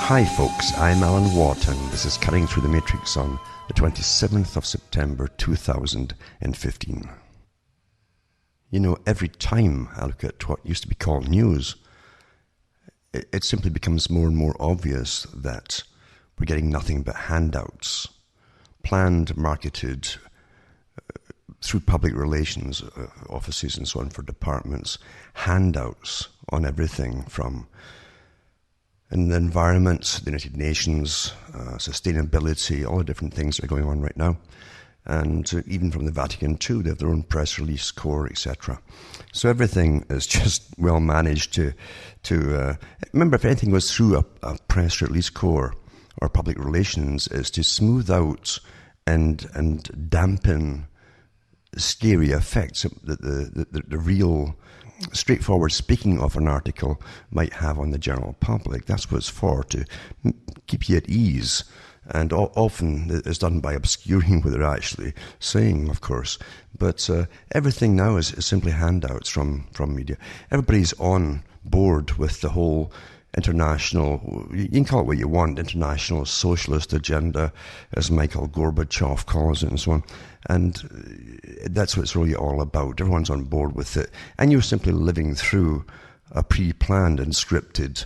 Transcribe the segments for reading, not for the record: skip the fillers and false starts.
Hi folks, I'm Alan Watt and this is Cutting Through the Matrix on the 27th of September 2015. You know, every time I look at what used to be called news, it simply becomes more and more obvious that we're getting nothing but handouts, planned, marketed, through public relations offices and so on for departments, handouts on everything from in the environment, the United Nations, sustainability, all the different things that are going on right now. And even from the Vatican too, they have their own press release corps, etc. So everything is just well managed to remember, if anything goes through a press release corps or public relations, is to smooth out and dampen scary effects that the real straightforward speaking of an article might have on the general public. That's what it's for, to keep you at ease. And often it's done by obscuring what they're actually saying, of course. But everything now is simply handouts from media. Everybody's on board with the whole international, you can call it what you want, international socialist agenda, as Michael Gorbachev calls it and so on. And that's what it's really all about. Everyone's on board with it. And you're simply living through a pre-planned and scripted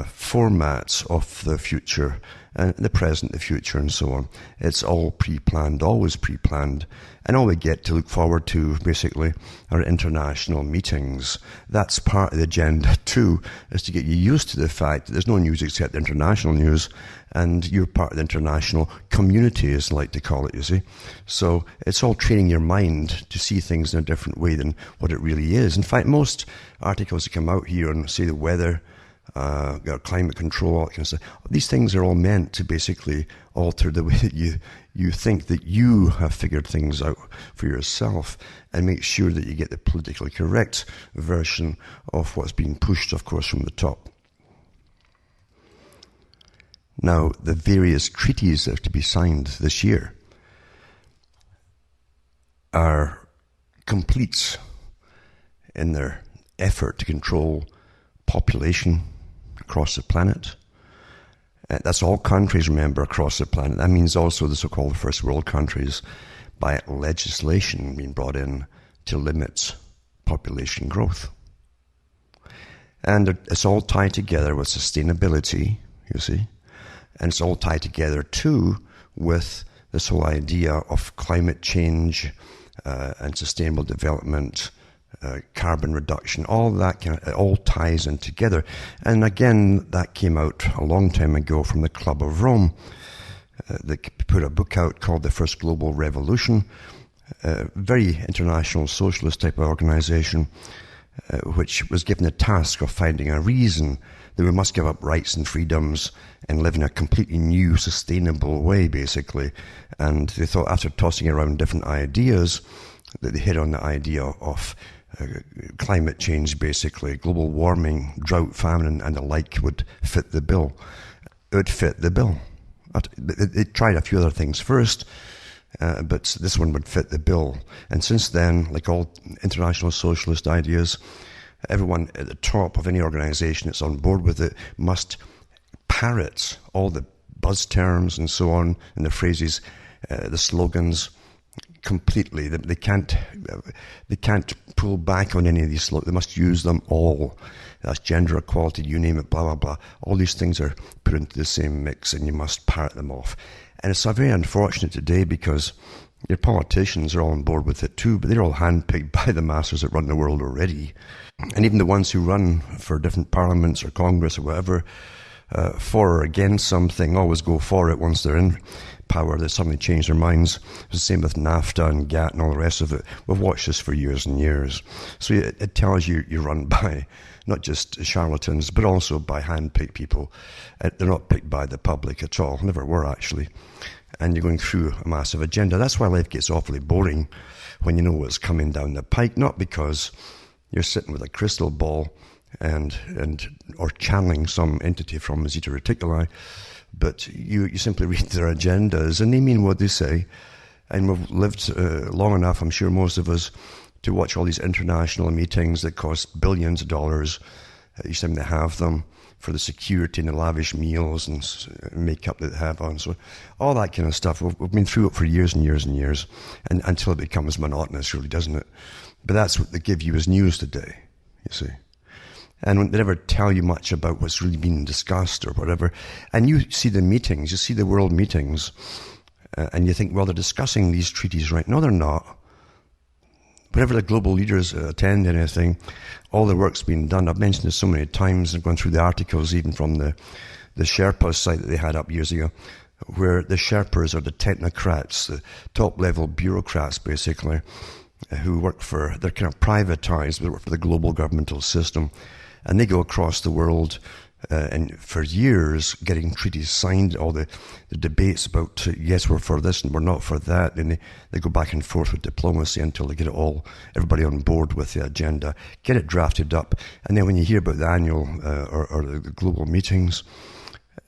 format of the future, and the present, the future, and so on. It's all pre-planned, always pre-planned. And all we get to look forward to, basically, are international meetings. That's part of the agenda, too, is to get you used to the fact that there's no news except international news, and you're part of the international community, as I like to call it, you see. So it's all training your mind to see things in a different way than what it really is. In fact, most articles that come out here on, say, the weather, climate control, all that kind of stuff. These things are all meant to basically alter the way that you think, that you have figured things out for yourself, and make sure that you get the politically correct version of what's being pushed, of course, from the top. Now, the various treaties that are to be signed this year are complete in their effort to control population across the planet. That's all countries, remember, across the planet. That means also the so-called first world countries, by legislation being brought in to limit population growth. And it's all tied together with sustainability, you see. And it's all tied together, too, with this whole idea of climate change and sustainable development, carbon reduction, all that it all ties in together. And again, that came out a long time ago from the Club of Rome. They put a book out called The First Global Revolution, very international socialist type of organization, which was given the task of finding a reason that we must give up rights and freedoms and live in a completely new, sustainable way, basically. And they thought, after tossing around different ideas, that they hit on the idea of climate change, basically, global warming, drought, famine, and the like would fit the bill. It would fit the bill. They tried a few other things first, but this one would fit the bill. And since then, like all international socialist ideas, everyone at the top of any organization that's on board with it must parrot all the buzz terms and so on, and the phrases, the slogans, completely. They can't pull back on any of these slogans. They must use them all. That's gender equality, you name it, blah, blah, blah. All these things are put into the same mix, and you must parrot them off. And it's very unfortunate today, because your politicians are all on board with it too, but they're all handpicked by the masters that run the world already. And even the ones who run for different parliaments or Congress or whatever, for or against something, always go for it once they're in power. They suddenly change their minds. It's the same with NAFTA and GATT and all the rest of it. We've watched this for years and years. So it tells you you're run by not just charlatans, but also by hand-picked people. They're not picked by the public at all. Never were, actually. And you're going through a massive agenda. That's why life gets awfully boring when you know what's coming down the pike. Not because you're sitting with a crystal ball or channeling some entity from Zeta Reticuli, but you simply read their agendas, and they mean what they say. And we've lived long enough, I'm sure most of us, to watch all these international meetings that cost billions of dollars, each time they have them, for the security and the lavish meals and makeup that they have on. So all that kind of stuff. We've been through it for years and years and years, and until it becomes monotonous, really, doesn't it? But that's what they give you as news today, you see. And they never tell you much about what's really being discussed or whatever. And you see the meetings, you see the world meetings, and you think, well, they're discussing these treaties right. No, they're not. Whenever the global leaders attend anything, all the work's been done. I've mentioned this so many times. I've gone through the articles, even from the Sherpas site that they had up years ago, where the Sherpas are the technocrats, the top-level bureaucrats, basically, who work for, they're kind of privatized, they work for the global governmental system. And they go across the world and for years getting treaties signed, all the debates about, yes, we're for this and we're not for that. And they go back and forth with diplomacy until they get it all, everybody on board with the agenda, get it drafted up. And then when you hear about the annual or the global meetings,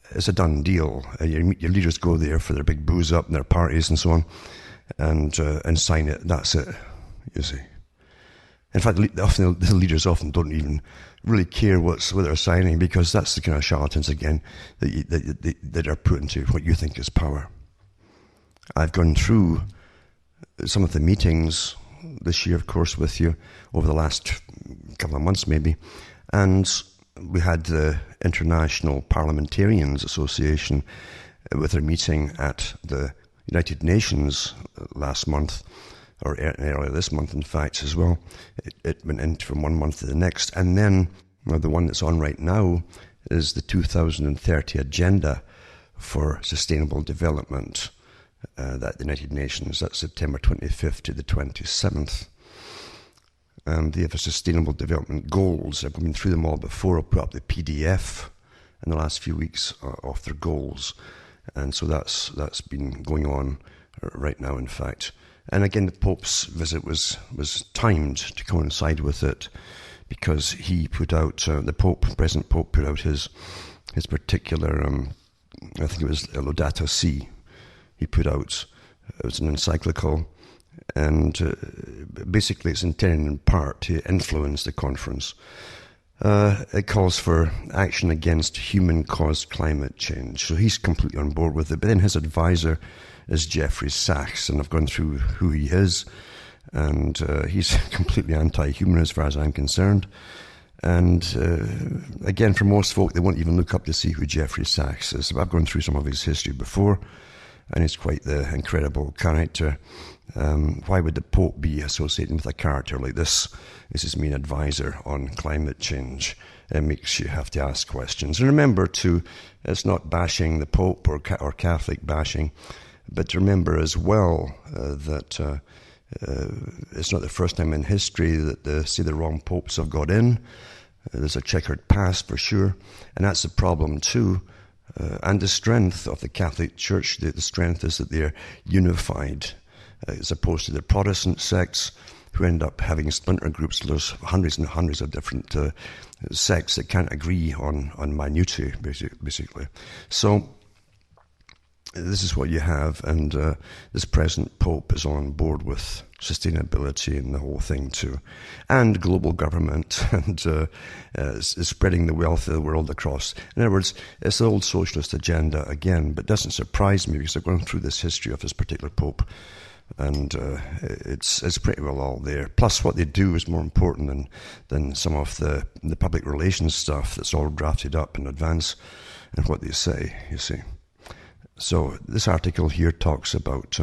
it's a done deal. Your leaders go there for their big booze up and their parties and so on and sign it. That's it, you see. In fact, often the leaders often don't even really care what they're signing, because that's the kind of charlatans, again, that are put into what you think is power. I've gone through some of the meetings this year, of course, with you over the last couple of months maybe, and we had the International Parliamentarians Association with their meeting at the United Nations last month, or earlier this month, in fact, as well. It went in from one month to the next. And then the one that's on right now is the 2030 Agenda for Sustainable Development, that the United Nations. That's September 25th to the 27th. They have a Sustainable Development Goals. I've been through them all before. I've put up the PDF in the last few weeks of their goals. And so that's been going on right now, in fact. And again, the Pope's visit was timed to coincide with it, because he put out, President Pope put out his particular, I think it was Laudato Si, he put out. It was an encyclical, and basically it's intended in part to influence the conference. It calls for action against human-caused climate change. So he's completely on board with it. But then his advisor is Jeffrey Sachs, and I've gone through who he is, and he's completely anti-human as far as I'm concerned. And again, for most folk, they won't even look up to see who Jeffrey Sachs is. I've gone through some of his history before, and he's quite the incredible character. Why would the Pope be associated with a character like this as his main advisor on climate change? It makes you have to ask questions. And remember, too, it's not bashing the Pope or Catholic bashing, but remember as well that it's not the first time in history that the wrong popes have got in. There's a checkered past for sure, and that's the problem too. And the strength of the Catholic Church, the strength is that they're unified, as opposed to the Protestant sects, who end up having splinter groups. There's hundreds and hundreds of different sects that can't agree on minutiae, basically. So this is what you have, and this present Pope is on board with sustainability and the whole thing too, and global government, and is spreading the wealth of the world across. In other words, it's the old socialist agenda again, but it doesn't surprise me, because I've gone through this history of this particular Pope, and it's pretty well all there. Plus, what they do is more important than some of the public relations stuff that's all drafted up in advance, and what they say, you see. So this article here talks about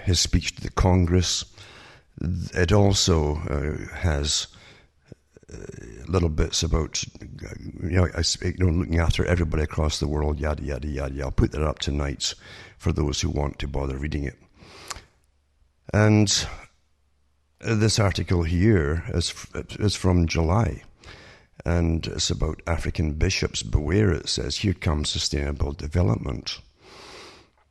his speech to the Congress. It also has little bits about looking after everybody across the world, yada yada yada. I'll put that up tonight for those who want to bother reading it. And this article here is from July. And it's about African bishops. Beware, it says. Here comes sustainable development.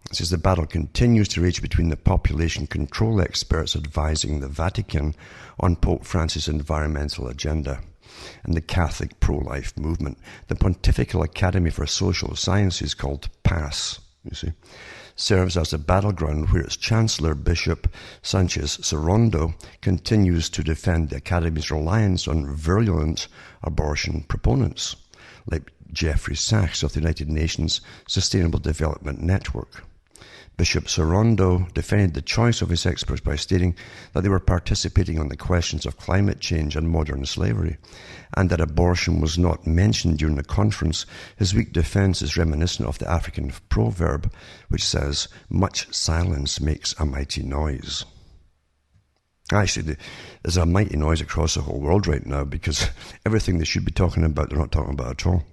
It says the battle continues to rage between the population control experts advising the Vatican on Pope Francis' environmental agenda and the Catholic pro-life movement. The Pontifical Academy for Social Sciences, called PASS, you see, serves as a battleground where its Chancellor, Bishop Sanchez Sorondo, continues to defend the Academy's reliance on virulent abortion proponents, like Jeffrey Sachs of the United Nations Sustainable Development Network. Bishop Sorondo defended the choice of his experts by stating that they were participating on the questions of climate change and modern slavery, and that abortion was not mentioned during the conference. His weak defense is reminiscent of the African proverb, which says, "Much silence makes a mighty noise." Actually, there's a mighty noise across the whole world right now, because everything they should be talking about, they're not talking about at all.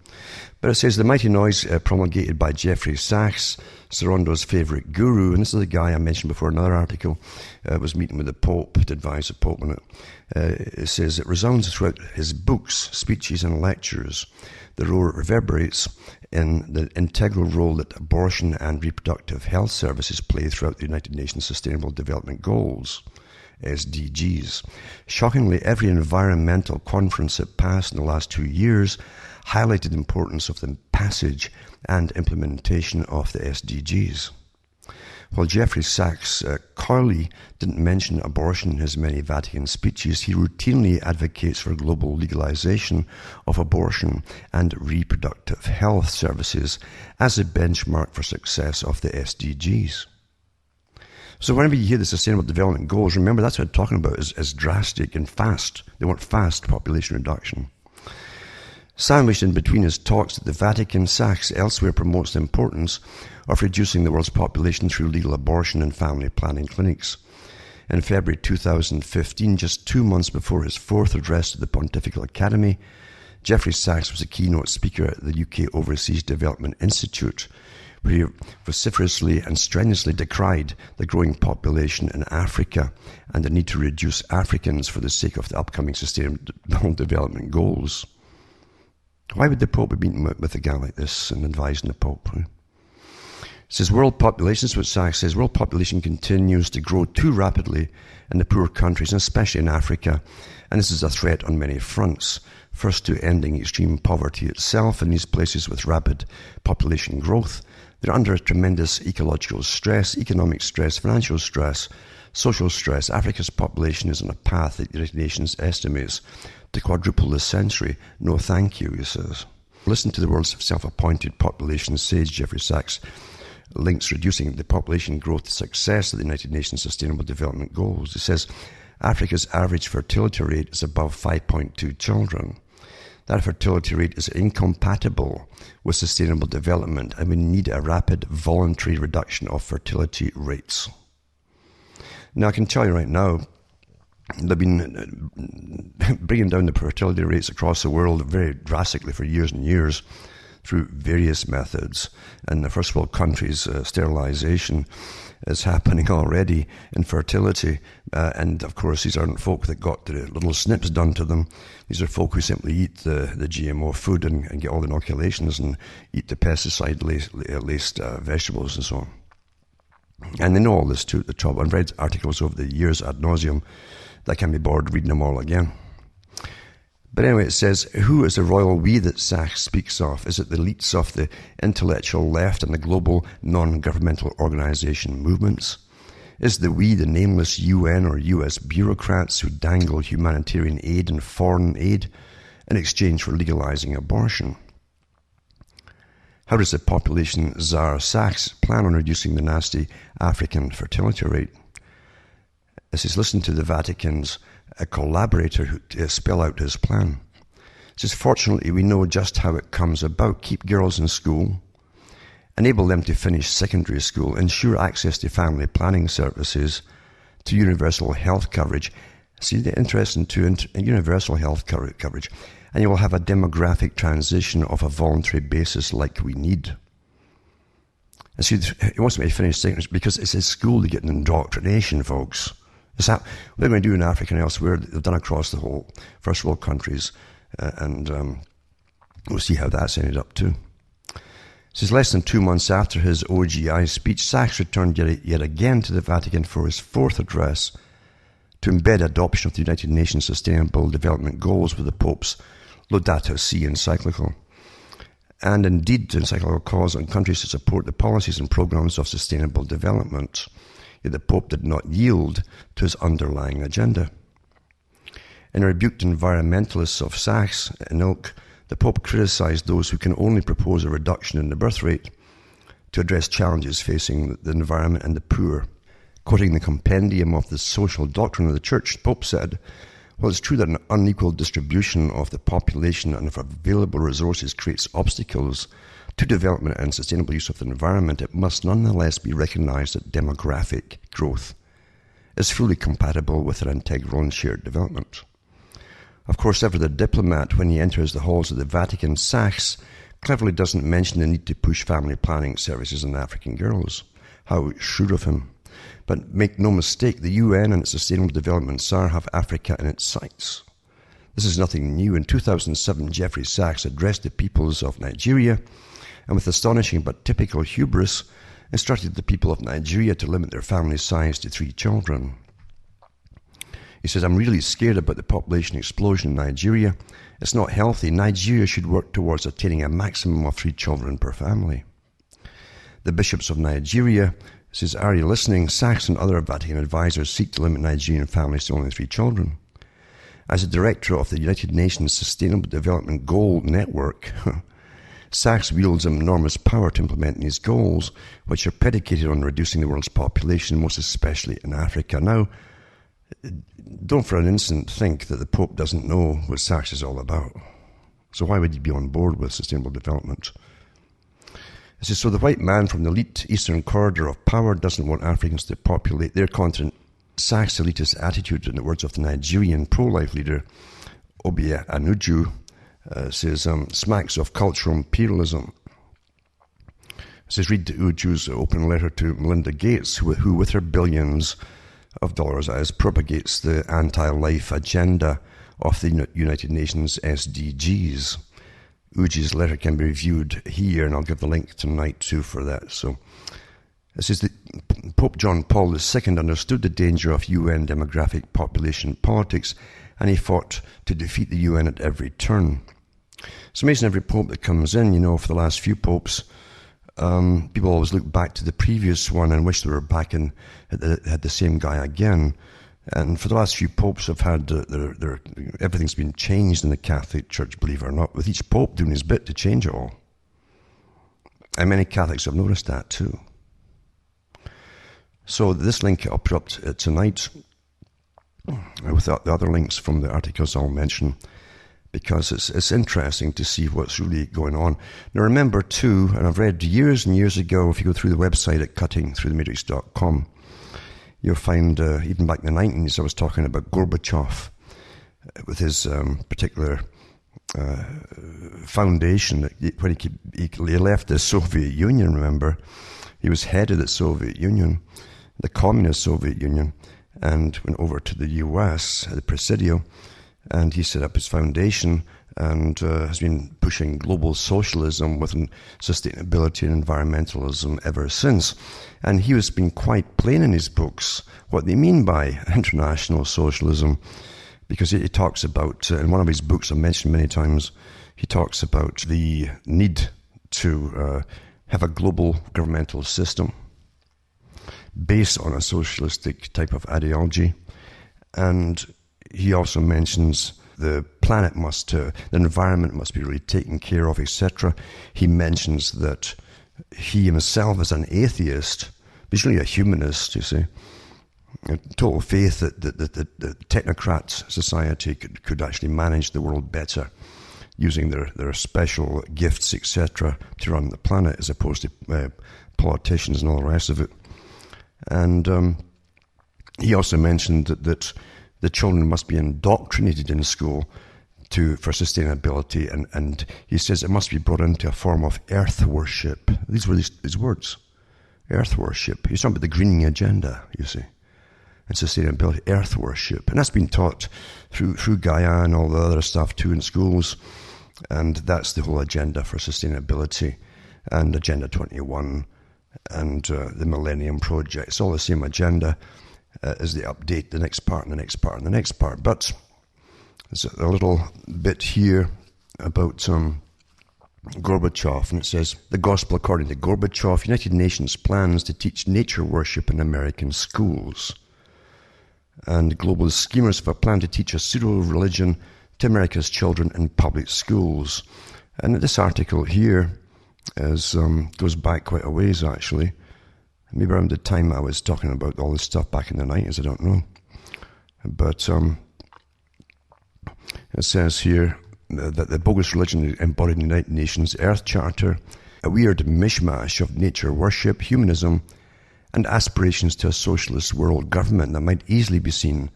But it says the mighty noise promulgated by Jeffrey Sachs, Sorondo's favourite guru, and this is the guy I mentioned before in another article, was meeting with the Pope to advise the Pope on it. It says it resounds throughout his books, speeches and lectures. The roar reverberates in the integral role that abortion and reproductive health services play throughout the United Nations Sustainable Development Goals, SDGs. Shockingly, every environmental conference that passed in the last 2 years highlighted the importance of the passage and implementation of the SDGs. While Jeffrey Sachs coyly didn't mention abortion in his many Vatican speeches, he routinely advocates for global legalization of abortion and reproductive health services as a benchmark for success of the SDGs. So whenever you hear the Sustainable Development Goals, remember that's what I'm talking about is drastic and fast. They want fast population reduction. Sandwiched in between his talks at the Vatican, Sachs elsewhere promotes the importance of reducing the world's population through legal abortion and family planning clinics. In February 2015, just 2 months before his fourth address to the Pontifical Academy, Jeffrey Sachs was a keynote speaker at the UK Overseas Development Institute, where he vociferously and strenuously decried the growing population in Africa and the need to reduce Africans for the sake of the upcoming Sustainable Development Goals. Why would the Pope be meeting with a guy like this and advising the Pope? It says world population, this is what Sachs says, world population continues to grow too rapidly in the poor countries, and especially in Africa, and this is a threat on many fronts. First, to ending extreme poverty itself in these places with rapid population growth. They're under tremendous ecological stress, economic stress, financial stress, social stress. Africa's population is on a path that the United Nations estimates to quadruple this century. No thank you, he says. Listen to the world's self-appointed population sage, Jeffrey Sachs links reducing the population growth to success of the United Nations Sustainable Development Goals. He says Africa's average fertility rate is above 5.2 children. That fertility rate is incompatible with sustainable development, and we need a rapid voluntary reduction of fertility rates. Now, I can tell you right now, they've been bringing down the fertility rates across the world very drastically for years and years through various methods. In the first world countries, sterilization is happening already, infertility. And of course, these aren't folk that got the little snips done to them. These are folk who simply eat the GMO food and get all the inoculations and eat the pesticide-laced vegetables and so on. And they know all this too, the trouble. I've read articles over the years ad nauseum that can be bored reading them all again. But anyway, it says, who is the royal we that Sachs speaks of? Is it the elites of the intellectual left and the global non-governmental organization movements? Is the we the nameless UN or US bureaucrats who dangle humanitarian aid and foreign aid in exchange for legalizing abortion? How does the population czar Sachs plan on reducing the nasty African fertility rate? It says, listen to the Vatican's a collaborator who spell out his plan. It says, fortunately, we know just how it comes about. Keep girls in school, enable them to finish secondary school, ensure access to family planning services, to universal health coverage. See the interest in universal health coverage, and you will have a demographic transition of a voluntary basis like we need. And see, he wants me to finish secondary because it's at school to get an indoctrination, folks. Is that what they're going to do in Africa and elsewhere? They've done across the whole first world countries, and we'll see how that's ended up too. This is less than 2 months after his OGI speech. Sachs returned yet again to the Vatican for his fourth address to embed adoption of the United Nations Sustainable Development Goals with the Pope's Laudato Si encyclical. and indeed encyclical calls on countries to support the policies and programs of sustainable development. Yet the Pope did not yield to his underlying agenda. In a rebuke to environmentalists of Sachs and ilk, the Pope criticised those who can only propose a reduction in the birth rate to address challenges facing the environment and the poor. Quoting the Compendium of the Social Doctrine of the Church, the Pope said, "While it's true that an unequal distribution of the population and of available resources creates obstacles to development and sustainable use of the environment, it must nonetheless be recognised that demographic growth is fully compatible with an integral and shared development." Of course, ever the diplomat, when he enters the halls of the Vatican, Sachs cleverly doesn't mention the need to push family planning services on African girls. How shrewd of him. But make no mistake, the UN and its Sustainable Development SAR have Africa in its sights. This is nothing new. In 2007, Jeffrey Sachs addressed the peoples of Nigeria and with astonishing but typical hubris, instructed the people of Nigeria to limit their family size to 3 children. He says, "I'm really scared about the population explosion in Nigeria. It's not healthy. Nigeria should work towards attaining a maximum of 3 children per family." The bishops of Nigeria says, "Are you listening? Sachs and other Vatican advisors seek to limit Nigerian families to only 3 children. As a director of the United Nations Sustainable Development Goal Network, Sachs wields enormous power to implement these goals, which are predicated on reducing the world's population, most especially in Africa." Now, don't for an instant think that the Pope doesn't know what Sachs is all about. So why would he be on board with sustainable development? It says, so the white man from the elite eastern corridor of power doesn't want Africans to populate their continent. Sachs' elitist attitude, in the words of the Nigerian pro-life leader Obiya Anuju, says, smacks of cultural imperialism. It says, read Uju's open letter to Melinda Gates, who with her billions of dollars propagates the anti-life agenda of the United Nations SDGs. Uji's letter can be reviewed here, and I'll give the link tonight too for that. So it says that Pope John Paul II understood the danger of UN demographic population politics, and he fought to defeat the UN at every turn. It's amazing, every pope that comes in, for the last few popes, people always look back to the previous one and wish they were back and had the same guy again. And for the last few popes have had everything's been changed in the Catholic Church, believe it or not, with each pope doing his bit to change it all. And many Catholics have noticed that too. So this link I'll put up tonight with the other links from the articles I'll mention, because it's interesting to see what's really going on. Now remember too, and I've read years and years ago, if you go through the website at cuttingthroughthematrix.com, you'll find, even back in the 90s, I was talking about Gorbachev with his particular foundation. When he left the Soviet Union, remember, he was head of the Soviet Union, the communist Soviet Union, and went over to the US, the Presidio, and he set up his foundation and has been pushing global socialism with sustainability and environmentalism ever since. And he has been quite plain in his books what they mean by international socialism, because he talks about, in one of his books I've mentioned many times, he talks about the need to have a global governmental system based on a socialistic type of ideology. And he also mentions the planet the environment must be really taken care of, etc. He mentions that he himself is an atheist, but he's really a humanist, you see. A total faith that the technocrat society could actually manage the world better using their special gifts, etc., to run the planet, as opposed to politicians and all the rest of it. And he also mentioned that the children must be indoctrinated in school for sustainability, and he says it must be brought into a form of earth worship. These were his words, earth worship. He's talking about the greening agenda, you see, and sustainability, earth worship. And that's been taught through Gaia and all the other stuff too in schools, and that's the whole agenda for sustainability, and Agenda 21, and the Millennium Project. It's all the same agenda. As they update the next part and the next part and the next part. But there's a little bit here about Gorbachev, and it says, the gospel according to Gorbachev, United Nations plans to teach nature worship in American schools. And global schemers have a plan to teach a pseudo-religion to America's children in public schools. And this article here goes back quite a ways, actually. Maybe around the time I was talking about all this stuff back in the 90s, I don't know. But it says here that the bogus religion embodied in the United Nations Earth Charter, a weird mishmash of nature worship, humanism, and aspirations to a socialist world government that might easily be seen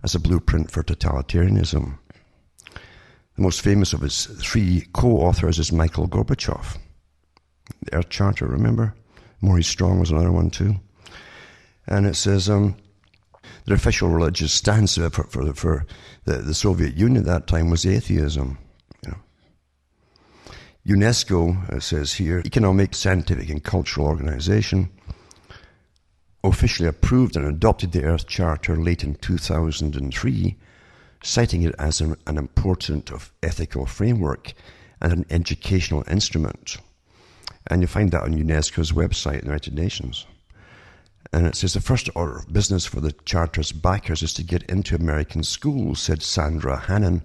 as a blueprint for totalitarianism. The most famous of its three co-authors is Michael Gorbachev. The Earth Charter, remember? Maurice Strong was another one too. And it says their official religious stance for the Soviet Union at that time was atheism. UNESCO, it says here, economic, scientific and cultural organization, officially approved and adopted the Earth Charter late in 2003, citing it as an important ethical framework and an educational instrument. And you find that on UNESCO's website, the United Nations. And it says the first order of business for the Charter's backers is to get into American schools, said Sandra Hannon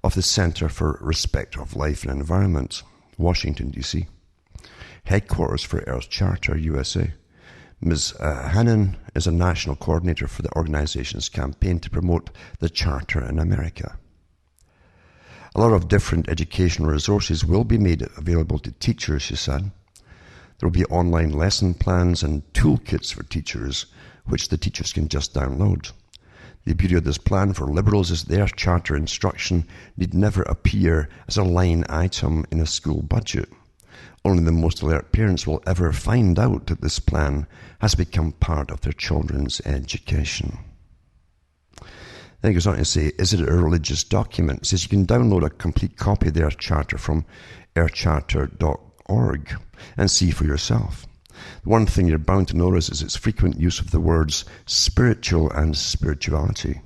of the Center for Respect of Life and Environment, Washington, D.C., headquarters for Earth Charter, USA. Ms. Hannon is a national coordinator for the organization's campaign to promote the Charter in America. A lot of different educational resources will be made available to teachers, she said. There will be online lesson plans and toolkits for teachers, which the teachers can just download. The beauty of this plan for liberals is their charter instruction need never appear as a line item in a school budget. Only the most alert parents will ever find out that this plan has become part of their children's education. Then it goes on to say, is it a religious document? It says you can download a complete copy of the Earth Charter from earthcharter.org and see for yourself. One thing you're bound to notice is its frequent use of the words spiritual and spirituality.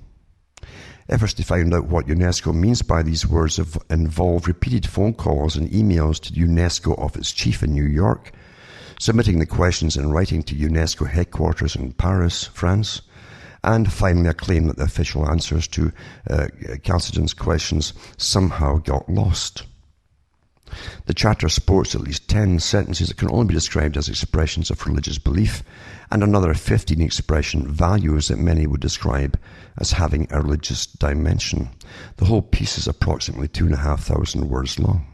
Efforts to find out what UNESCO means by these words have involved repeated phone calls and emails to UNESCO office chief in New York, submitting the questions in writing to UNESCO headquarters in Paris, France, and finally a claim that the official answers to Chalcedon's questions somehow got lost. The Charter sports at least 10 sentences that can only be described as expressions of religious belief, and another 15 expression values that many would describe as having a religious dimension. The whole piece is approximately 2,500 words long.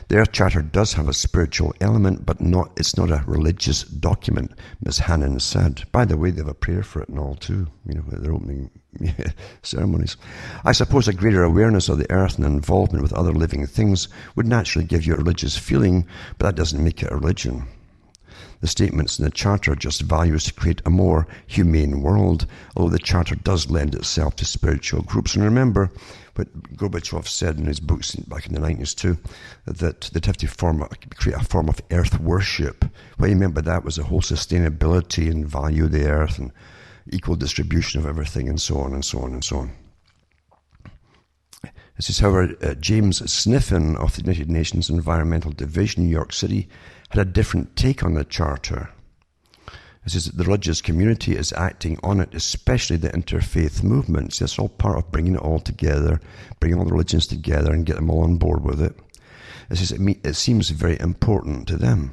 The Earth Charter does have a spiritual element, but it's not a religious document, Ms. Hannon said. By the way, they have a prayer for it and all too, at their opening ceremonies. I suppose a greater awareness of the earth and involvement with other living things would naturally give you a religious feeling, but that doesn't make it a religion. The statements in the Charter are just values to create a more humane world, although the Charter does lend itself to spiritual groups. And remember what Gorbachev said in his books back in the 90s too, that they'd have to create a form of earth worship. What he meant by that was the whole sustainability and value of the earth and equal distribution of everything and so on and so on and so on. This is, however, James Sniffen of the United Nations Environmental Division, New York City, had a different take on the Charter. It says that the religious community is acting on it, especially the interfaith movements. That's all part of bringing it all together, bringing all the religions together and get them all on board with it. It says it seems very important to them.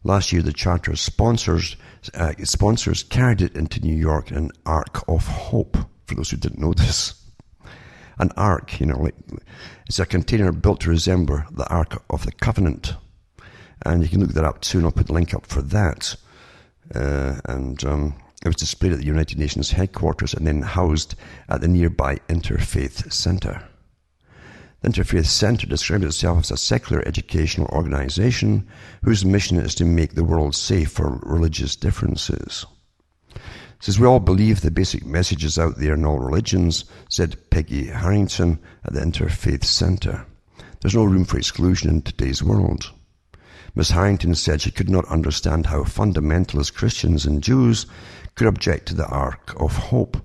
Last year, the Charter's sponsors carried it into New York in an Ark of Hope, for those who didn't know this. An ark, it's a container built to resemble the Ark of the Covenant. And you can look that up too, and I'll put the link up for that. It was displayed at the United Nations headquarters and then housed at the nearby Interfaith Center. The Interfaith Center describes itself as a secular educational organization whose mission is to make the world safe for religious differences. It says, we all believe the basic messages out there in all religions, said Peggy Harrington at the Interfaith Center. There's no room for exclusion in today's world. Ms. Harrington said she could not understand how fundamentalist Christians and Jews could object to the Ark of Hope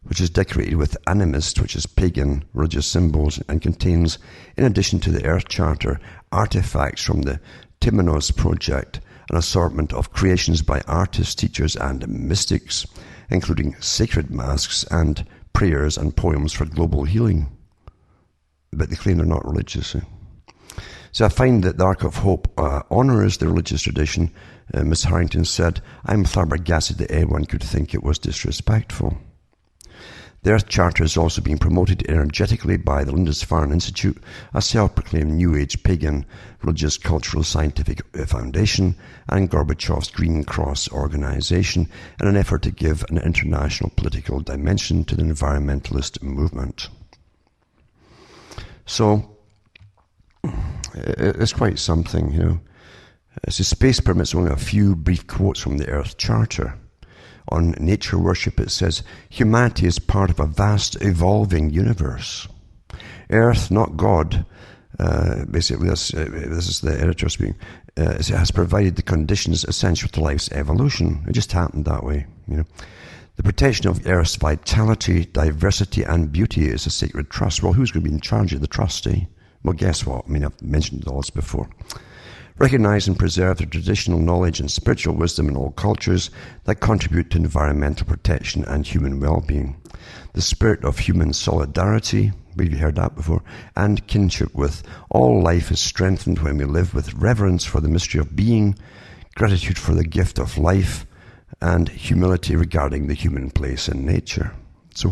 which is decorated with animist, which is pagan religious symbols, and contains, in addition to the Earth Charter, artifacts from the Temenos Project, an assortment of creations by artists, teachers, and mystics, including sacred masks and prayers and poems for global healing. But they claim they're not religious. So I find that the Ark of Hope honours the religious tradition. Miss Harrington said, "I'm flabbergasted that anyone could think it was disrespectful." The Earth Charter is also being promoted energetically by the Lindisfarne Institute, a self-proclaimed New Age pagan religious cultural scientific foundation, and Gorbachev's Green Cross organization in an effort to give an international political dimension to the environmentalist movement. So, it's quite something, you know. So space permits only a few brief quotes from the Earth Charter. On nature worship, it says, humanity is part of a vast evolving universe. Earth, not God, basically, this is the editor speaking, it has provided the conditions essential to life's evolution. It just happened that way, you know. The protection of Earth's vitality, diversity, and beauty is a sacred trust. Well, who's going to be in charge of the trust, eh? Well, guess what? I mean, I've mentioned all this before. Recognize and preserve the traditional knowledge and spiritual wisdom in all cultures that contribute to environmental protection and human well-being. The spirit of human solidarity, we've heard that before, and kinship with all life is strengthened when we live with reverence for the mystery of being, gratitude for the gift of life, and humility regarding the human place in nature. So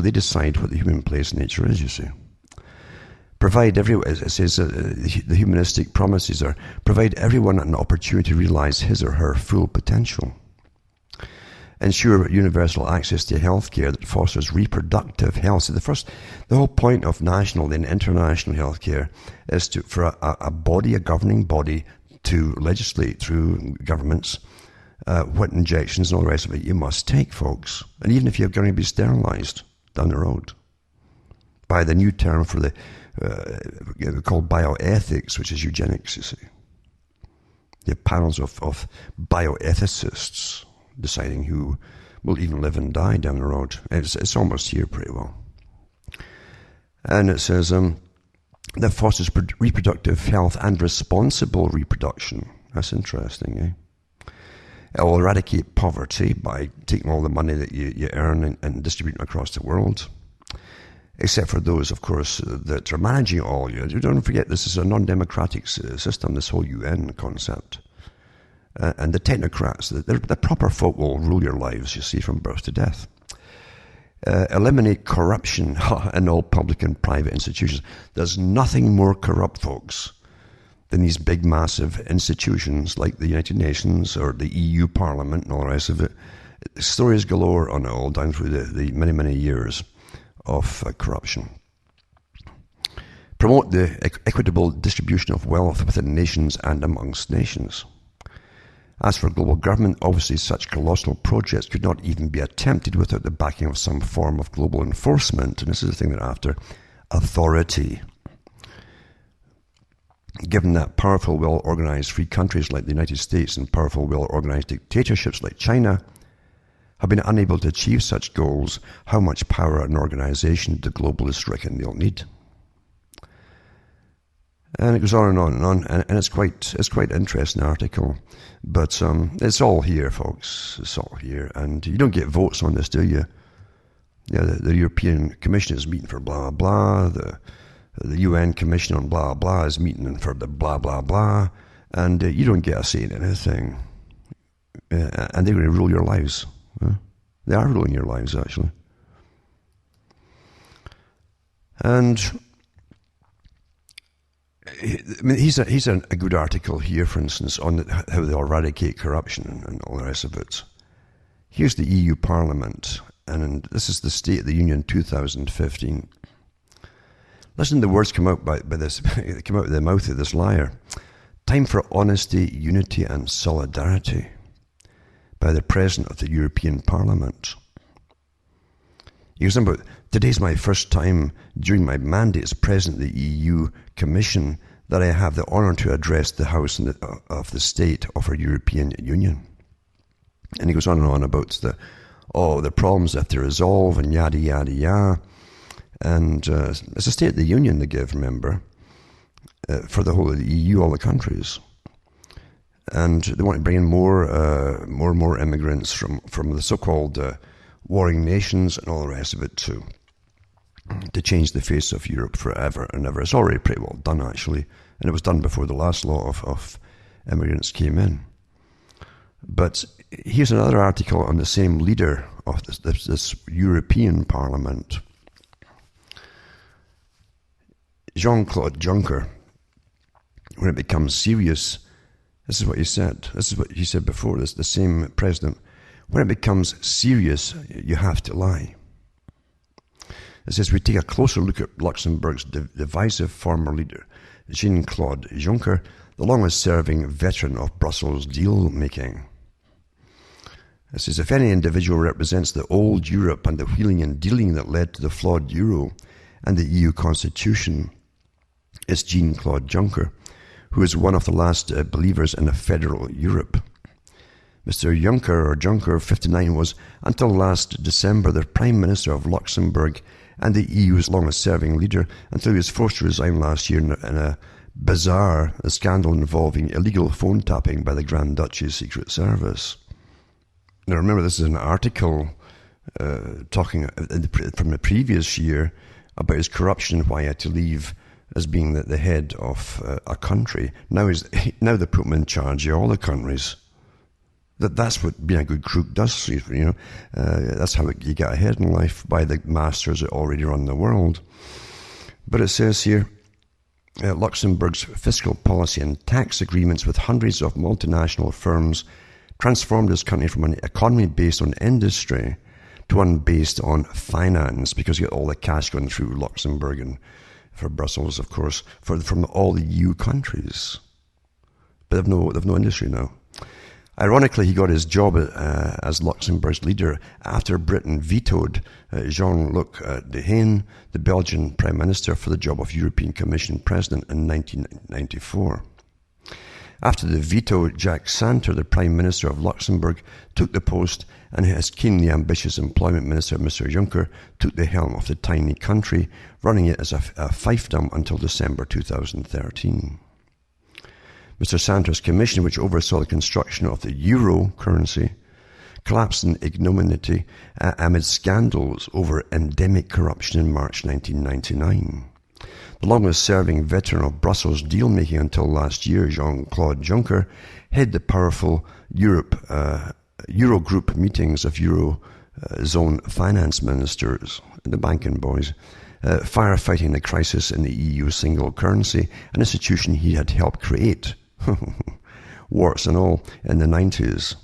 they decide what the human place in nature is, you see. Provide everyone, it says, the humanistic promises are, provide everyone an opportunity to realize his or her full potential. Ensure universal access to health care that fosters reproductive health. So the whole point of national and international health care is for a body, a governing body, to legislate through governments what injections and all the rest of it you must take, folks. And even if you're going to be sterilized down the road. By the new term for the called bioethics, which is eugenics, you see. The panels of bioethicists deciding who will even live and die down the road. It's almost here pretty well. And it says that fosters reproductive health and responsible reproduction. That's interesting, eh? It will eradicate poverty by taking all the money that you earn and distributing across the world. Except for those, of course, that are managing it all. You don't forget, this is a non-democratic system, this whole UN concept. And the technocrats, the proper folk will rule your lives, you see, from birth to death. Eliminate corruption in all public and private institutions. There's nothing more corrupt, folks, than these big, massive institutions like the United Nations or the EU Parliament and all the rest of it. Stories galore on it all down through the many, many years of corruption. Promote the equitable distribution of wealth within nations and amongst nations. As for global government, obviously such colossal projects could not even be attempted without the backing of some form of global enforcement, and this is the thing they're after, authority. Given that powerful, well-organized free countries like the United States and powerful, well-organized dictatorships like China have been unable to achieve such goals, how much power and organization do globalists reckon they'll need? And it goes on and on and on, and it's quite an interesting article, but it's all here, folks. It's all here, and you don't get votes on this, do you? Yeah, the European Commission is meeting for blah blah. The UN Commission on blah blah is meeting for the blah blah blah, and you don't get a say in anything, and they're going to rule your lives. They are ruling your lives, actually. And I mean, here's a good article here, for instance, on how they eradicate corruption and all the rest of it. Here's the EU Parliament, and this is the State of the Union 2015. Listen to the words come out by this, come out of the mouth of this liar. Time for honesty, unity, and solidarity. By the President of the European Parliament. He goes on about, today's my first time during my mandate as President of the EU Commission that I have the honour to address the House of the State of our European Union. And he goes on and on about oh, the problems have to resolve and yada, yada, yada. And it's a State of the Union they give, remember, for the whole of the EU, all the countries. And they want to bring in more and more immigrants from the so-called warring nations and all the rest of it to change the face of Europe forever and ever. It's already pretty well done, actually. And it was done before the last lot of immigrants came in. But here's another article on the same leader of this European Parliament. Jean-Claude Juncker, when it becomes serious, this is what he said. This is what he said before, the same president. When it becomes serious, you have to lie. It says, we take a closer look at Luxembourg's divisive former leader, Jean-Claude Juncker, the longest-serving veteran of Brussels deal-making. It says, if any individual represents the old Europe and the wheeling and dealing that led to the flawed euro and the EU constitution, it's Jean-Claude Juncker, who is one of the last believers in a federal Europe. Mr. Juncker, 59, was, until last December, the Prime Minister of Luxembourg and the EU's longest-serving leader, until he was forced to resign last year in a bizarre scandal involving illegal phone tapping by the Grand Duchy's Secret Service. Now remember, this is an article talking from the previous year about his corruption and why he had to leave as being the head of a country. Now they put him in charge of all the countries. That's what being a good crook does, you know. That's how you get ahead in life, by the masters that already run the world. But it says here, Luxembourg's fiscal policy and tax agreements with hundreds of multinational firms transformed this country from an economy based on industry to one based on finance, because you get all the cash going through Luxembourg and for Brussels, of course, from all the EU countries. But they've no industry now. Ironically, he got his job as Luxembourg's leader after Britain vetoed Jean-Luc Dehaene, the Belgian Prime Minister, for the job of European Commission President in 1994. After the veto, Jacques Santer, the Prime Minister of Luxembourg, took the post, and his keenly ambitious employment minister, Mr. Juncker, took the helm of the tiny country, running it as a fiefdom until December 2013. Mr. Santer's commission, which oversaw the construction of the euro currency, collapsed in ignominy amid scandals over endemic corruption in March 1999. The longest-serving veteran of Brussels deal-making until last year, Jean-Claude Juncker, headed the powerful Eurogroup meetings of Eurozone finance ministers, the banking boys, firefighting the crisis in the EU single currency, an institution he had helped create, warts and all, in the 90s.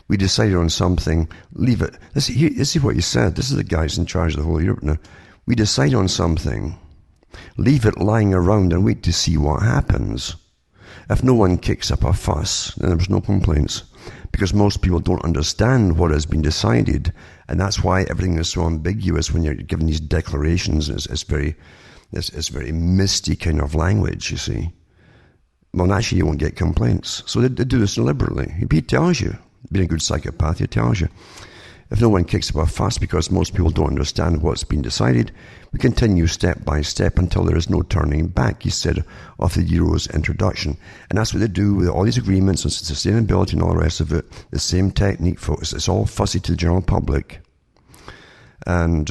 We decided on something, leave it. This is what he said. This is the guys in charge of the whole of Europe now. We decide on something, leave it lying around and wait to see what happens. If no one kicks up a fuss, then there's no complaints, because most people don't understand what has been decided, and that's why everything is so ambiguous when you're given these declarations. It's very misty kind of language, you see. Well, naturally, you won't get complaints. So they do this deliberately. He tells you, being a good psychopath, he tells you, if no one kicks up a fuss because most people don't understand what's been decided, we continue step by step until there is no turning back, he said, of the Euro's introduction. And that's what they do with all these agreements on sustainability and all the rest of it. The same technique, folks. It's all fussy to the general public. And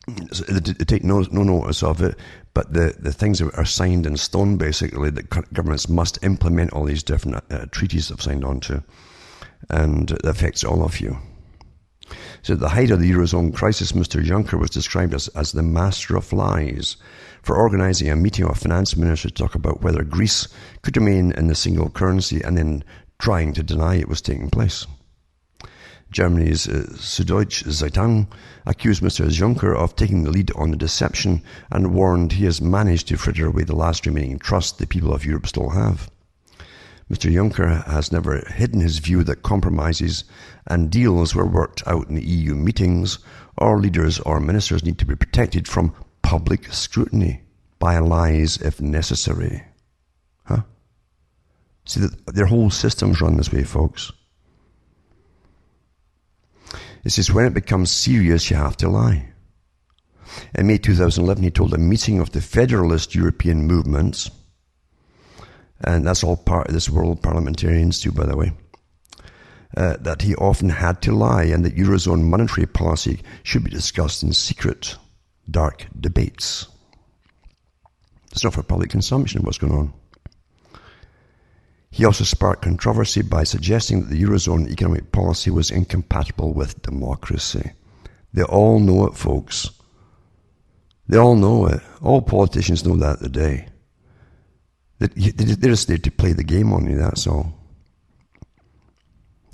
they take no notice of it. But the things that are signed in stone, basically, that governments must implement all these different treaties they've signed on to. And it affects all of you. So at the height of the Eurozone crisis, Mr. Juncker was described as the master of lies for organising a meeting of finance ministers to talk about whether Greece could remain in the single currency and then trying to deny it was taking place. Germany's Süddeutsche Zeitung accused Mr. Juncker of taking the lead on the deception and warned he has managed to fritter away the last remaining trust the people of Europe still have. Mr. Juncker has never hidden his view that compromises and deals were worked out in the EU meetings, or leaders or ministers need to be protected from public scrutiny by lies if necessary. Huh? See, their whole system's run this way, folks. He says, when it becomes serious, you have to lie. In May 2011, he told a meeting of the Federalist European movements, and that's all part of this world parliamentarians too, by the way, that he often had to lie and that Eurozone monetary policy should be discussed in secret, dark debates. It's not for public consumption what's going on. He also sparked controversy by suggesting that the Eurozone economic policy was incompatible with democracy. They all know it, folks. They all know it. All politicians know that today. They're just there to play the game on you, that's all.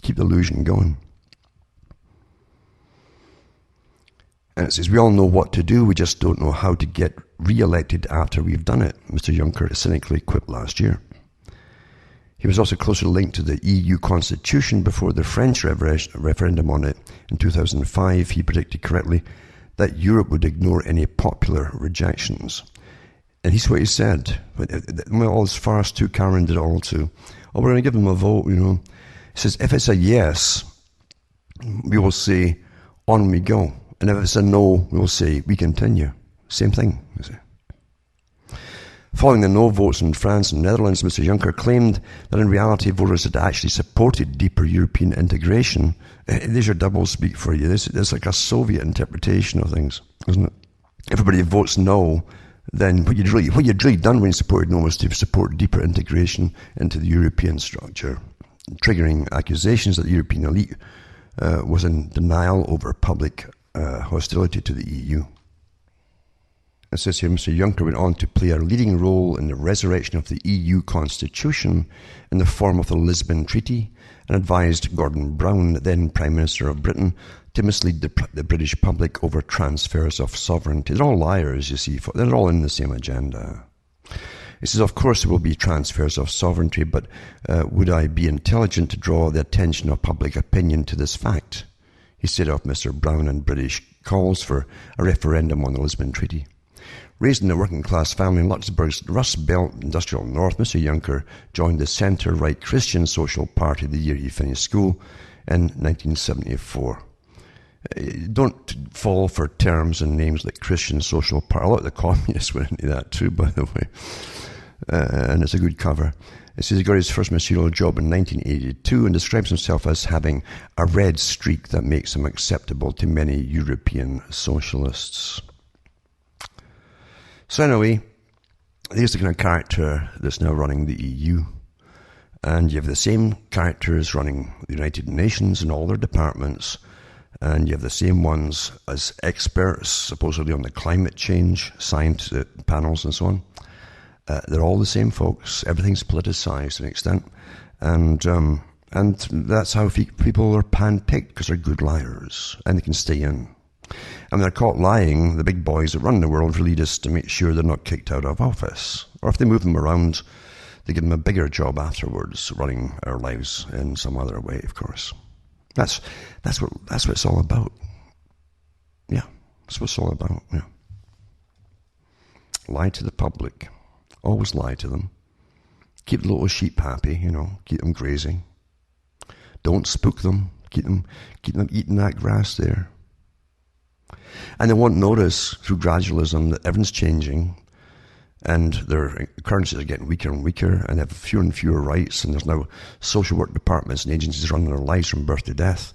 Keep the illusion going. And it says, we all know what to do, we just don't know how to get re-elected after we've done it, Mr. Juncker cynically quipped last year. He was also closely linked to the EU constitution before the French referendum on it in 2005. He predicted correctly that Europe would ignore any popular rejections. And here's what he said. All as far as too, Cameron did it all too. Oh, we're going to give them a vote, you know. He says, if it's a yes, we will say, on we go. And if it's a no, we will say, we continue. Same thing, you see. Following the no votes in France and Netherlands, Mr. Juncker claimed that in reality voters had actually supported deeper European integration. There's your double speak for you. This is like a Soviet interpretation of things, isn't it? Everybody votes no, then what you'd really done when you supported no was to support deeper integration into the European structure, triggering accusations that the European elite was in denial over public hostility to the EU. It says here, Mr. Juncker went on to play a leading role in the resurrection of the EU constitution in the form of the Lisbon Treaty and advised Gordon Brown, then Prime Minister of Britain, to mislead the British public over transfers of sovereignty. They're all liars, you see. They're all in the same agenda. He says, of course there will be transfers of sovereignty, but would I be intelligent to draw the attention of public opinion to this fact? He said of Mr. Brown and British calls for a referendum on the Lisbon Treaty. Raised in a working-class family in Luxembourg's Rust Belt industrial north, Mr. Juncker joined the centre-right Christian Social Party the year he finished school in 1974. Don't fall for terms and names like Christian Social Party. A lot of the communists went into that too, by the way. And it's a good cover. It says he got his first ministerial job in 1982 and describes himself as having a red streak that makes him acceptable to many European socialists. So anyway, here's the kind of character that's now running the EU. And you have the same characters running the United Nations and all their departments. And you have the same ones as experts, supposedly on the climate change, science panels and so on. They're all the same folks. Everything's politicized to an extent. And that's how people are pan-picked, because they're good liars. And they can stay in. And they're caught lying, the big boys that run the world really just to make sure they're not kicked out of office. Or if they move them around, they give them a bigger job afterwards, running our lives in some other way, of course. That's what it's all about. Yeah, that's what it's all about, yeah. Lie to the public. Always lie to them. Keep the little sheep happy, keep them grazing. Don't spook them. Keep them eating that grass there. And they won't notice through gradualism that everything's changing and their currencies are getting weaker and weaker and they have fewer and fewer rights, and there's now social work departments and agencies running their lives from birth to death.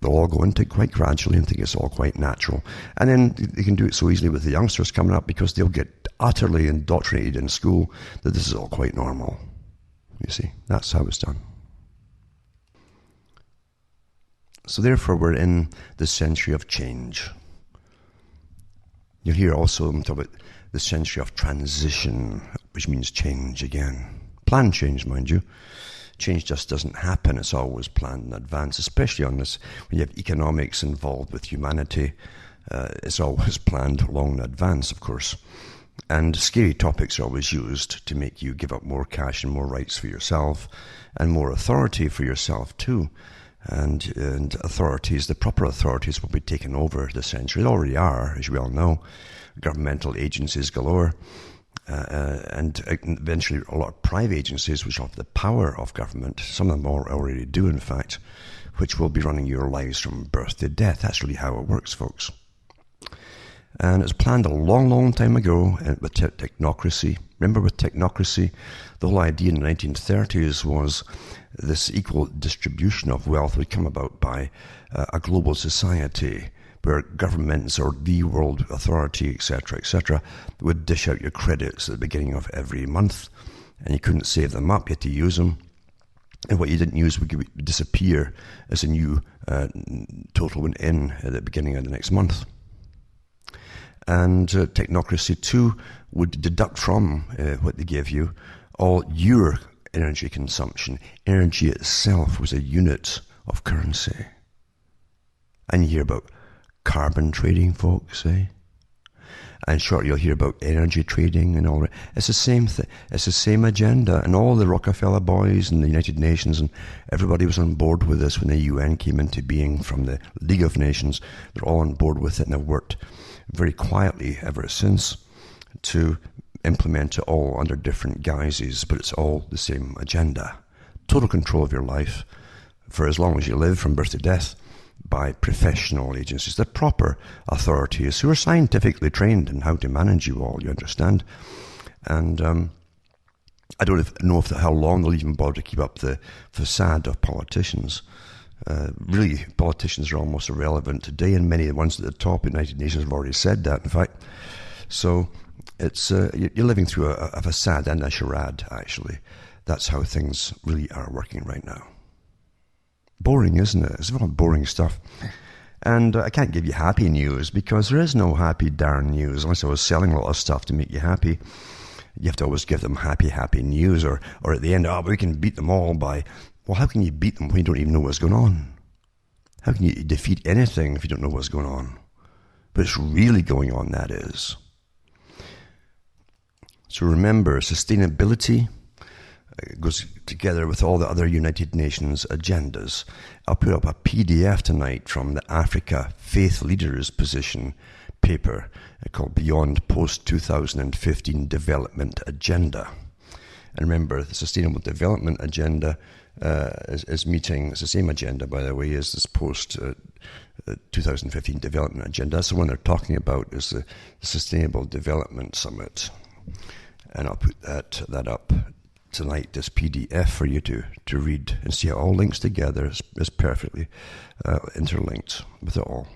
They'll all go into it quite gradually and think it's all quite natural. And then they can do it so easily with the youngsters coming up because they'll get utterly indoctrinated in school that this is all quite normal. You see, that's how it's done. So therefore we're in the century of change. You'll hear also them talk about the century of transition, which means change again. Planned change, mind you. Change just doesn't happen. It's always planned in advance, especially on this, when you have economics involved with humanity. It's always planned long in advance, of course. And scary topics are always used to make you give up more cash and more rights for yourself and more authority for yourself too. And authorities, the proper authorities, will be taken over this century. They already are, as we all know. Governmental agencies galore. and eventually a lot of private agencies which have the power of government, some of them already do in fact, which will be running your lives from birth to death. That's really how it works, folks. And it was planned a long, long time ago with technocracy. Remember, with technocracy, the whole idea in the 1930s was this equal distribution of wealth would come about by a global society where governments or the world authority, etc., would dish out your credits at the beginning of every month, and you couldn't save them up, you had to use them. And what you didn't use would disappear as a new total went in at the beginning of the next month. And technocracy too would deduct from what they gave you all your energy consumption. Energy itself was a unit of currency. And you hear about carbon trading, folks, eh? And shortly you'll hear about energy trading and all that. It's the same thing. It's the same agenda. And all the Rockefeller boys and the United Nations and everybody was on board with this when the UN came into being from the League of Nations. They're all on board with it and have worked very quietly ever since to implement it all under different guises, but it's all the same agenda. Total control of your life for as long as you live, from birth to death, by professional agencies, the proper authorities who are scientifically trained in how to manage you all, you understand. And I don't know how long they'll even bother to keep up the facade of politicians. Really, politicians are almost irrelevant today, and many of the ones at the top in the United Nations have already said that, in fact. So it's you're living through a facade and a charade, actually. That's how things really are working right now. Boring, isn't it? It's all boring stuff. And I can't give you happy news because there is no happy darn news unless I was selling a lot of stuff to make you happy. You have to always give them happy news, or at the end, we can beat them all by... Well, how can you beat them when you don't even know what's going on? How can you defeat anything if you don't know what's going on? But it's really going on, that is. So remember, sustainability goes together with all the other United Nations agendas. I'll put up a PDF tonight from the Africa Faith Leaders Position paper called Beyond Post-2015 Development Agenda. And remember, the Sustainable Development Agenda is meeting, it's the same agenda, by the way, as this post-2015 Development Agenda. That's the one they're talking about, is the Sustainable Development Summit. And I'll put that up tonight, this PDF, for you to read and see how it all links together. It's perfectly interlinked with it all.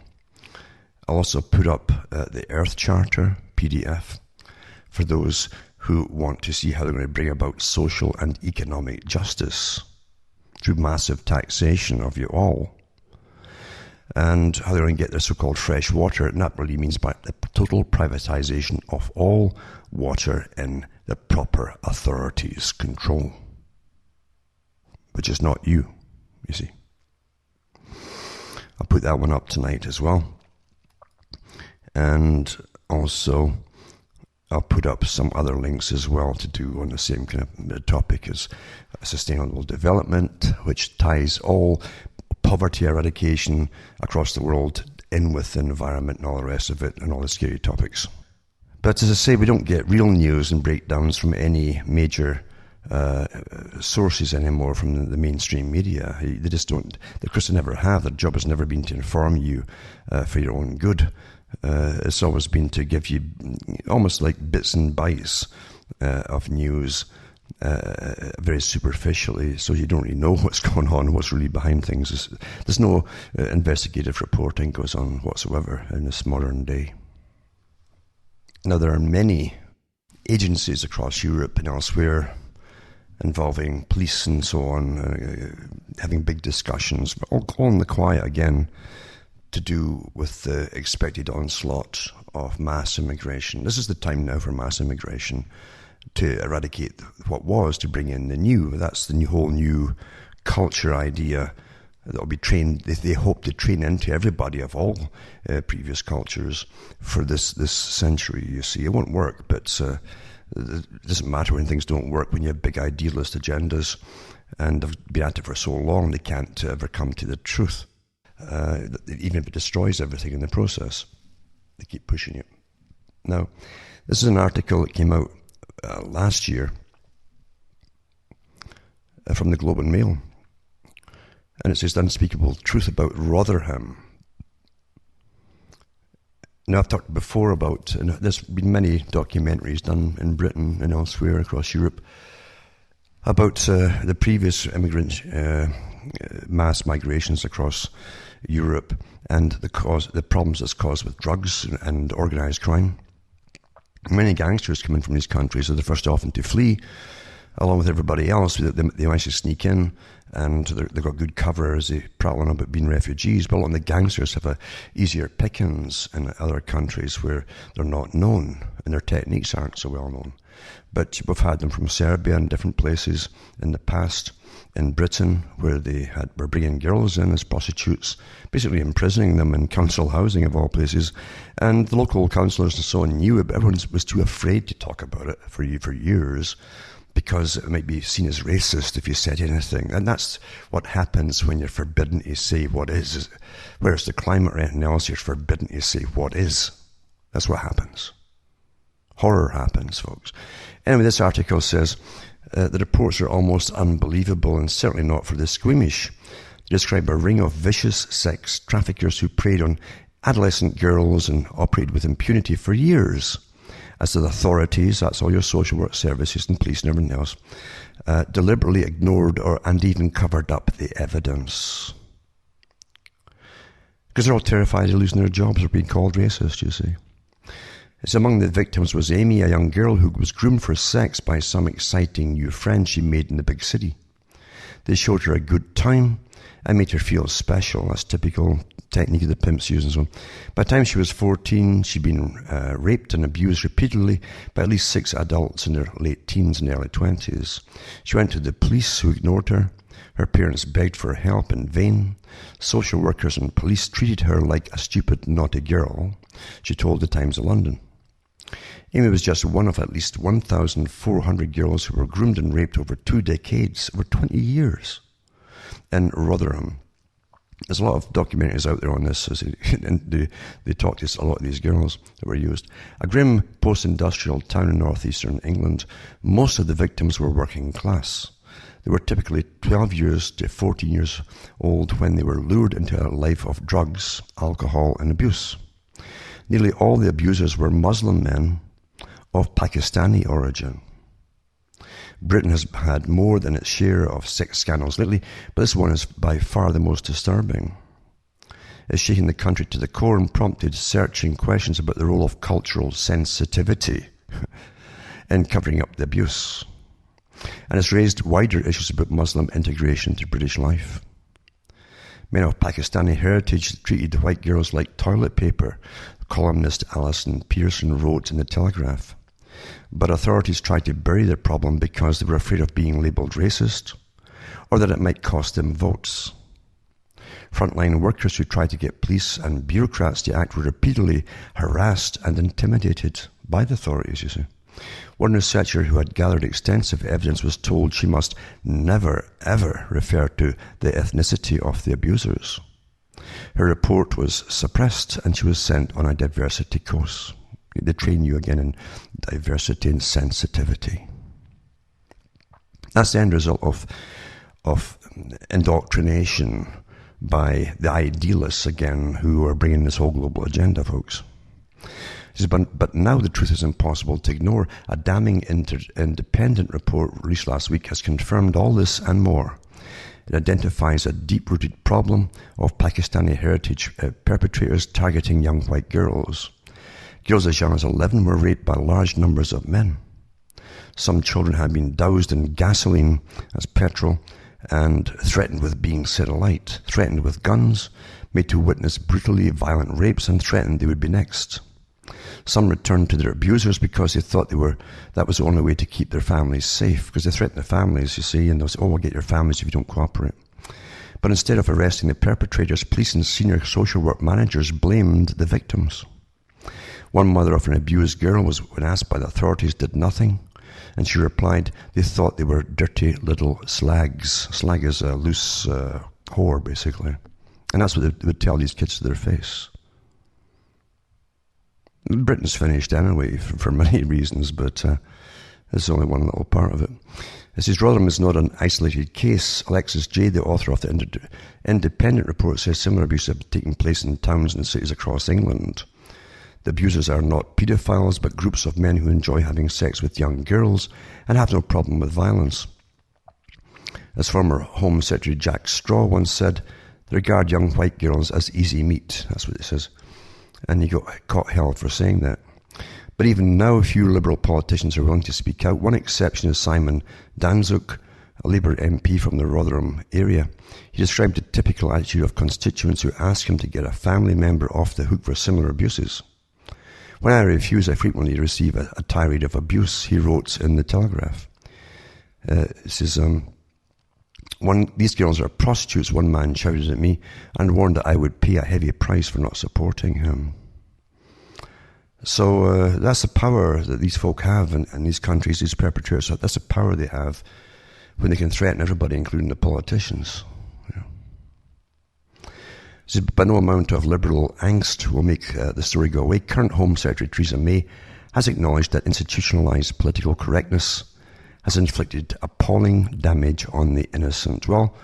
I'll also put up the Earth Charter PDF for those who want to see how they're going to bring about social and economic justice through massive taxation of you all, and how they're going to get their so-called fresh water, and that really means by the total privatization of all water in the proper authorities' control, which is not you see. I'll put that one up tonight as well. And also I'll put up some other links as well to do on the same kind of topic as sustainable development, which ties all poverty eradication across the world in with the environment and all the rest of it, and all the scary topics. But as I say, we don't get real news and breakdowns from any major sources anymore from the mainstream media. They just don't. Of course, they never have. Their job has never been to inform you for your own good. It's always been to give you almost like bits and bytes of news, very superficially, so you don't really know what's going on, what's really behind things. There's no investigative reporting goes on whatsoever in this modern day. Now, there are many agencies across Europe and elsewhere involving police and so on, having big discussions, all in the quiet again, to do with the expected onslaught of mass immigration. This is the time now for mass immigration, to eradicate what was, to bring in the new. That's the whole new culture idea that will be trained. They hope to train into everybody of all previous cultures for this century. You see, it won't work, but it doesn't matter when things don't work, when you have big idealist agendas, and they've been at it for so long they can't ever come to the truth. Even if it destroys everything in the process, they keep pushing it. Now, this is an article that came out last year from the Globe and Mail. And it says the unspeakable truth about Rotherham. Now, I've talked before about, and there's been many documentaries done in Britain and elsewhere across Europe about the previous immigrant mass migrations across Europe and the problems it's caused with drugs and organised crime. Many gangsters come in from these countries are the first often to flee, along with everybody else. They manage to sneak in, and they've got good cover as they prattle on about being refugees. But a lot of the gangsters have a easier pickings in other countries where they're not known and their techniques aren't so well known. But we've had them from Serbia and different places in the past. In Britain, where they were bringing girls in as prostitutes, basically imprisoning them in council housing of all places. And the local councillors and so on knew it, but everyone was too afraid to talk about it for years, because it might be seen as racist if you said anything. And that's what happens when you're forbidden to say what is. Whereas the climate or anything else, you're forbidden to say what is. That's what happens. Horror happens, folks. Anyway, this article says, the reports are almost unbelievable and certainly not for the squeamish. They describe a ring of vicious sex traffickers who preyed on adolescent girls and operated with impunity for years. As the authorities, that's all your social work services and police and everything else, deliberately ignored and even covered up the evidence. Because they're all terrified of losing their jobs or being called racist, you see. It's among the victims was Amy, a young girl who was groomed for sex by some exciting new friend she made in the big city. They showed her a good time and made her feel special. That's typical technique of the pimps use and so on. By the time she was 14, she'd been raped and abused repeatedly by at least 6 adults in their late teens and early 20s. She went to the police, who ignored her. Her parents begged for help in vain. Social workers and police treated her like a stupid, naughty girl, she told the Times of London. Amy was just one of at least 1,400 girls who were groomed and raped over 2 decades, over 20 years, in Rotherham. There's a lot of documentaries out there on this, and they talk to a lot of these girls that were used. A grim post-industrial town in northeastern England, most of the victims were working class. They were typically 12 years to 14 years old when they were lured into a life of drugs, alcohol, and abuse. Nearly all the abusers were Muslim men of Pakistani origin. Britain has had more than its share of sex scandals lately, but this one is by far the most disturbing. It's shaking the country to the core and prompted searching questions about the role of cultural sensitivity in covering up the abuse. And it's raised wider issues about Muslim integration into British life. Men of Pakistani heritage treated white girls like toilet paper, columnist Alison Pearson wrote in The Telegraph. But authorities tried to bury the problem because they were afraid of being labelled racist, or that it might cost them votes. Frontline workers who tried to get police and bureaucrats to act were repeatedly harassed and intimidated by the authorities, you see. One researcher who had gathered extensive evidence was told she must never, ever refer to the ethnicity of the abusers. Her report was suppressed and she was sent on a diversity course. They train you again in diversity and sensitivity. That's the end result of indoctrination by the idealists again, who are bringing this whole global agenda, folks. But now the truth is impossible to ignore. A damning independent report released last week has confirmed all this and more. It identifies a deep-rooted problem of Pakistani heritage perpetrators targeting young white girls. Girls as young as 11 were raped by large numbers of men. Some children had been doused in gasoline as petrol and threatened with being set alight, threatened with guns, made to witness brutally violent rapes, and threatened they would be next. Some returned to their abusers because they thought that was the only way to keep their families safe, because they threatened their families, you see, and they'll say, we'll get your families if you don't cooperate. But instead of arresting the perpetrators, police and senior social work managers blamed the victims. One mother of an abused girl was, when asked by the authorities, did nothing, and she replied they thought they were dirty little slags. Slag is a loose whore, basically. And that's what they would tell these kids to their face. Britain's finished anyway, for many reasons, but This is only one little part of it. It says Rotherham is not an isolated case. Alexis J., the author of the Independent report, says similar abuse have taken place in towns and cities across England. The abusers are not paedophiles, but groups of men who enjoy having sex with young girls and have no problem with violence. As former Home Secretary Jack Straw once said, they regard young white girls as easy meat. That's what it says. And he got caught hell for saying that. But even now, few Liberal politicians are willing to speak out. One exception is Simon Danczuk, a Labour MP from the Rotherham area. He described the typical attitude of constituents who ask him to get a family member off the hook for similar abuses. When I refuse, I frequently receive a tirade of abuse, he wrote in the Telegraph. It says, these girls are prostitutes, one man shouted at me, and warned that I would pay a heavy price for not supporting him. So that's the power that these folk have in these countries, these perpetrators. That's the power they have when they can threaten everybody, including the politicians. But no amount of Liberal angst will make the story go away. Current Home Secretary Theresa May has acknowledged that institutionalised political correctness has inflicted appalling damage on the innocent. Well,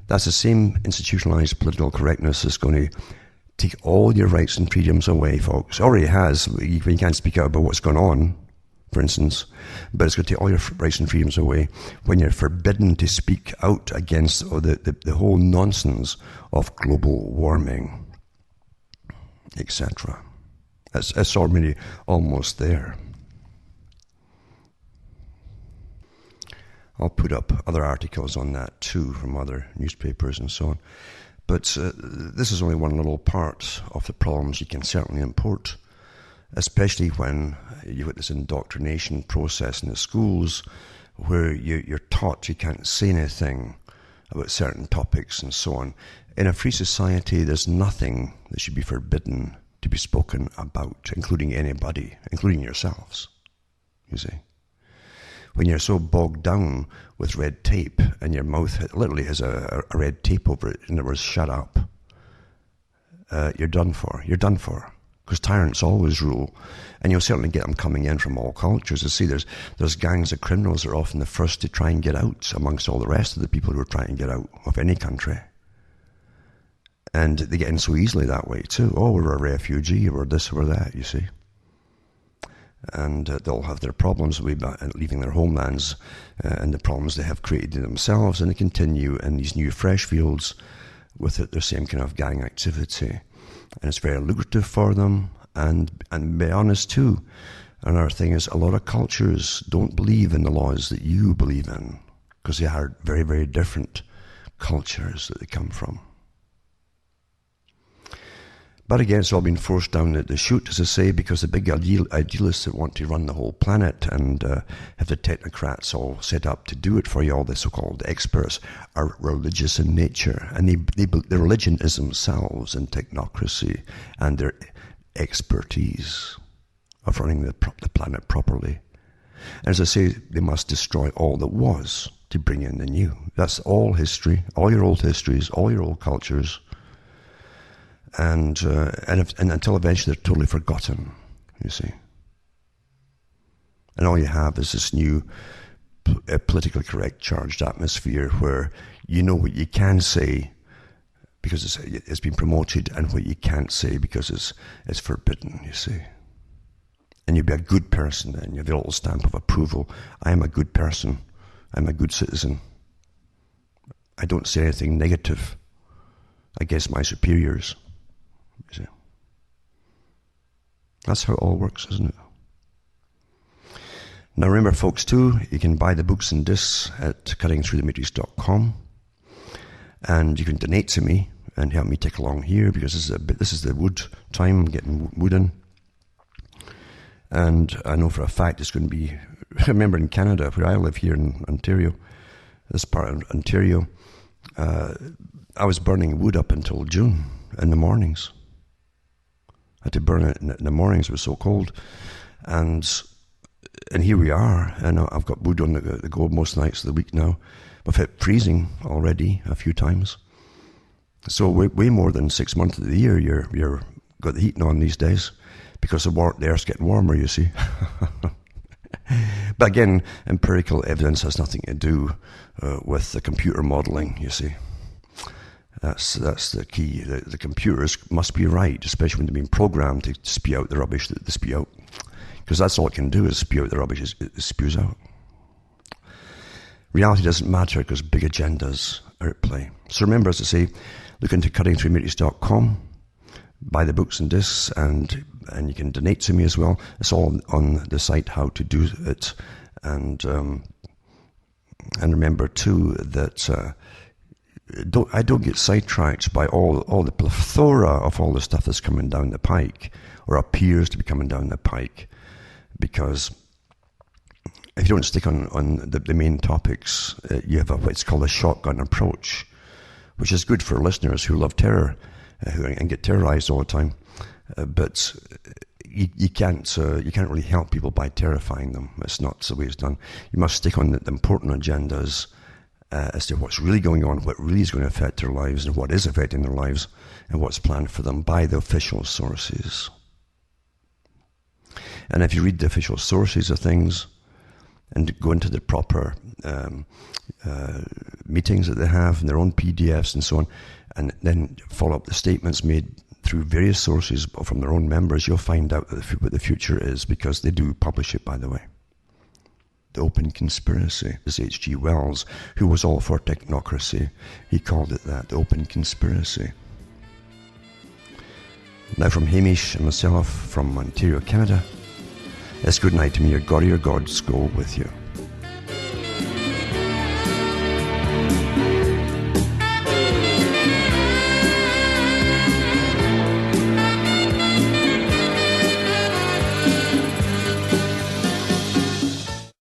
that's the same institutionalised political correctness that's going to take all your rights and freedoms away, folks. It already has. You can't speak out about what's going on, for instance, but it's going to take all your rights and freedoms away when you're forbidden to speak out against the whole nonsense of global warming, etc. It's already almost there. I'll put up other articles on that too from other newspapers and so on. But this is only one little part of the problems you can certainly import, especially when you've got this indoctrination process in the schools where you're taught you can't say anything about certain topics and so on. In a free society, there's nothing that should be forbidden to be spoken about, including anybody, including yourselves, you see. When you're so bogged down with red tape and your mouth literally has a red tape over it, in other words, shut up, you're done for. You're done for. Because tyrants always rule. And you'll certainly get them coming in from all cultures. You see, there's gangs of criminals that are often the first to try and get out amongst all the rest of the people who are trying to get out of any country. And they get in so easily that way too. Oh, we're a refugee, we're this, we're that, you see. And they'll have their problems with leaving their homelands and the problems they have created themselves, and they continue in these new fresh fields with their same kind of gang activity. And it's very lucrative for them, and be honest too. Another thing is, a lot of cultures don't believe in the laws that you believe in, because they are very, very different cultures that they come from. But again, it's all been forced down the chute, as I say, because the big idealists that want to run the whole planet and have the technocrats all set up to do it for you, all the so-called experts, are religious in nature. And their religion is themselves in technocracy and their expertise of running the planet properly. And as I say, they must destroy all that was to bring in the new. That's all history, all your old histories, all your old cultures. And until eventually they're totally forgotten, you see. And all you have is this new politically correct charged atmosphere where you know what you can say because it's been promoted, and what you can't say because it's forbidden, you see. And you'll be a good person then. You have the little stamp of approval. I am a good person. I'm a good citizen. I don't say anything negative against my superiors. You see. That's how it all works, isn't it? Now remember, folks, too, you can buy the books and discs at cuttingthroughthematrix.com, and you can donate to me and help me take along here, because this is the wood time, getting wood in. And I know for a fact it's going to be, remember in Canada, where I live here in Ontario, this part of Ontario, I was burning wood up until June in the mornings. I had to burn it in the mornings, it was so cold. And here we are, and I've got wood on the go most nights of the week now. I've hit freezing already a few times. So way more than 6 months of the year you're got the heating on these days, because the earth's getting warmer, you see. But again, empirical evidence has nothing to do with the computer modelling, you see. That's the key. The computers must be right, especially when they're being programmed to spew out the rubbish that they spew out. Because that's all it can do, is spew out the rubbish it spews out. Reality doesn't matter because big agendas are at play. So remember, as I say, look into cuttingthroughmatrix.com, buy the books and discs, and you can donate to me as well. It's all on the site how to do it. And remember too that I don't get sidetracked by all the plethora of all the stuff that's coming down the pike, or appears to be coming down the pike, because if you don't stick on the main topics, you have what's called a shotgun approach, which is good for listeners who love terror and get terrorized all the time. But you can't really help people by terrifying them. It's not the way it's done. You must stick on the important agendas as to what's really going on, what really is going to affect their lives, and what is affecting their lives, and what's planned for them by the official sources. And if you read the official sources of things, and go into the proper meetings that they have, and their own PDFs and so on, and then follow up the statements made through various sources from their own members, you'll find out what the future is, because they do publish it, by the way. The Open Conspiracy is H.G. Wells, who was all for technocracy. He called it that, the Open Conspiracy. Now from Hamish and myself from Ontario, Canada, it's good night to me. Your God or your gods go with you.